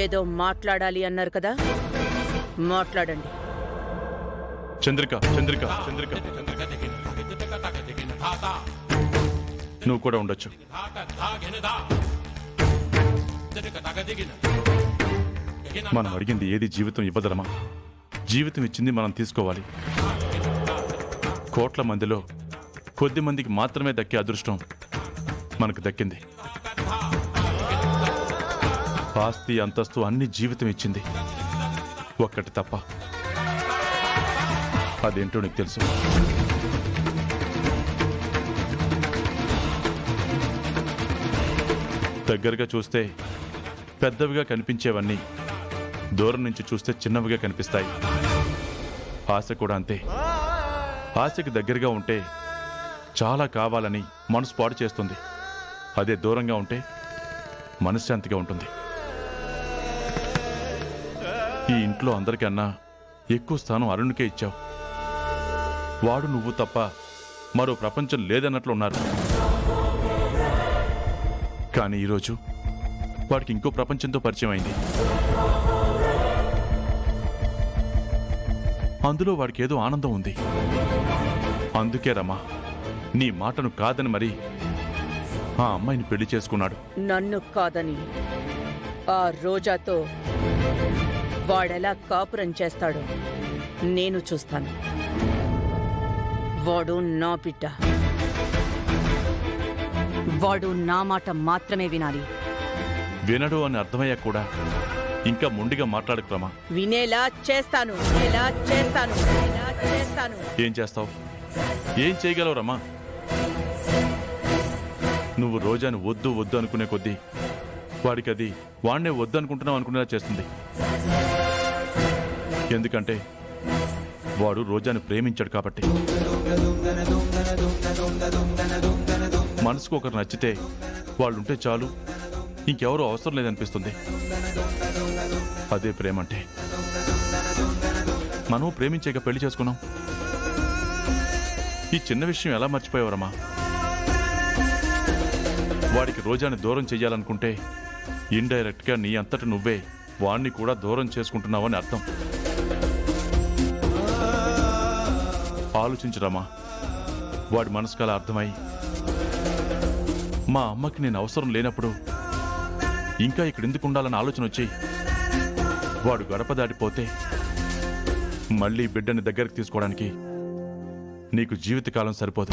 ఏదో మాట్లాడాలి అన్నారు కదా, మాట్లాడండి. చంద్రిక చంద్రిక చంద్రిక, నువ్వు కూడా ఉండొచ్చు. మనం అడిగింది ఏది జీవితం ఇవ్వదలమా? జీవితం ఇచ్చింది మనం తీసుకోవాలి. కోట్ల మందిలో కొద్ది మందికి మాత్రమే దక్కే అదృష్టం మనకు దక్కింది. ఆస్తి అంతస్తు అన్ని జీవితం ఇచ్చింది, ఒక్కటి తప్ప. అదేంటో నీకు తెలుసు. దగ్గరగా చూస్తే పెద్దవిగా కనిపించేవన్నీ దూరం నుంచి చూస్తే చిన్నవిగా కనిపిస్తాయి. ఆశ కూడా అంతే. ఆశకి దగ్గరగా ఉంటే చాలా కావాలని మనసు పాడు చేస్తుంది. అదే దూరంగా ఉంటే మనశ్శాంతిగా ఉంటుంది. ఈ ఇంట్లో అందరికన్నా ఎక్కువ స్థానం అరుణ్కే ఇచ్చావు. వాడు నువ్వు తప్ప మరో ప్రపంచం లేదన్నట్లు ఉన్నారు. కానీ ఈరోజు వాడికి ఇంకో ప్రపంచంతో పరిచయం అయింది. అందులో వాడికి ఏదో ఆనందం ఉంది. అందుకే రమా, నీ మాటను కాదని మరి ఆ అమ్మాయిని పెళ్లి చేసుకున్నాడు. నన్ను కాదని ఆ రోజాతో వాడెలా కాపురం చేస్తాడో నేను చూస్తాను. వాడు నా బిడ్డ. వాడు నా మాట మాత్రమే వినాలి. వినడు అని అర్థమయ్యా కూడా ఇంకా మొండిగా మాట్లాడకు రమా. వినేలా చేస్తాను. ఏం చేస్తావు? ఏం చేయగలవు రమా? నువ్వు రోజాను వద్దు వద్దు అనుకునే కొద్దీ వాడికి అది వాణ్ణే వద్దు అనుకుంటున్నావు అనుకునేలా చేస్తుంది. ఎందుకంటే వాడు రోజాను ప్రేమించాడు కాబట్టి. మనసుకు ఒకరు నచ్చితే వాళ్ళుంటే చాలు, ఇంకెవరూ అవసరం లేదనిపిస్తుంది. అదే ప్రేమంటే. మనం ప్రేమించేక పెళ్లి చేసుకున్నాం. ఈ చిన్న విషయం ఎలా మర్చిపోయావరమ్మా? వాడికి రోజాని దూరం చెయ్యాలనుకుంటే ఇండైరెక్ట్గా నీ అంతటి నువ్వే వాణ్ణి కూడా దూరం చేసుకుంటున్నావని అర్థం. ఆలోచించరమ్మా. వాడి మనసుకు అలా అర్థమై మా అమ్మకి నేను అవసరం లేనప్పుడు ఇంకా ఇక్కడ ఎందుకు ఉండాలని ఆలోచన వచ్చి వాడు గడప దాటిపోతే మళ్ళీ బిడ్డని దగ్గరికి తీసుకోవడానికి నీకు జీవితకాలం సరిపోదు.